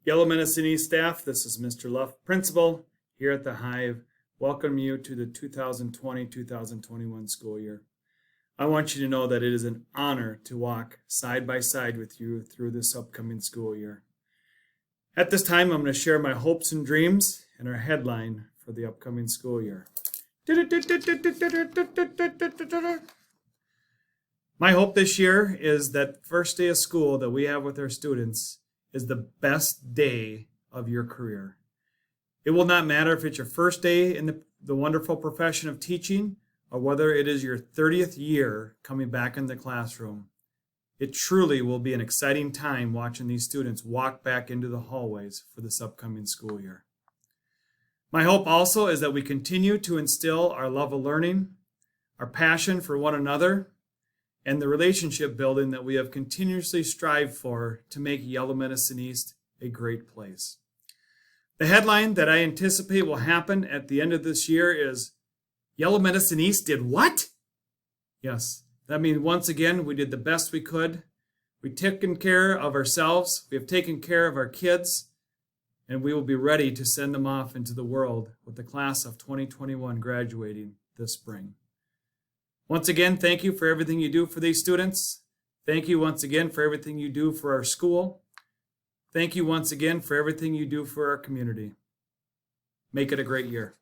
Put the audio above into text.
Yellow Medicine East staff, this is Mr. Luff, principal here at the Hive. Welcome you to the 2020-2021 school year. I want you to know that it is an honor to walk side by side with you through this upcoming school year. At this time, I'm going to share my hopes and dreams and our headline for the upcoming school year. My hope this year is that first day of school that we have with our students is the best day of your career. It will not matter if it's your first day in the wonderful profession of teaching or whether it is your 30th year coming back in the classroom. It truly will be an exciting time watching these students walk back into the hallways for this upcoming school year. My hope also is that we continue to instill our love of learning, our passion for one another, and the relationship building that we have continuously strived for to make Yellow Medicine East a great place. The headline that I anticipate will happen at the end of this year is, Yellow Medicine East did what? Yes, that means once again we did the best we could. We've taken care of ourselves, we have taken care of our kids, and we will be ready to send them off into the world with the class of 2021 graduating this spring. Once again, thank you for everything you do for these students. Thank you once again for everything you do for our school. Thank you once again for everything you do for our community. Make it a great year.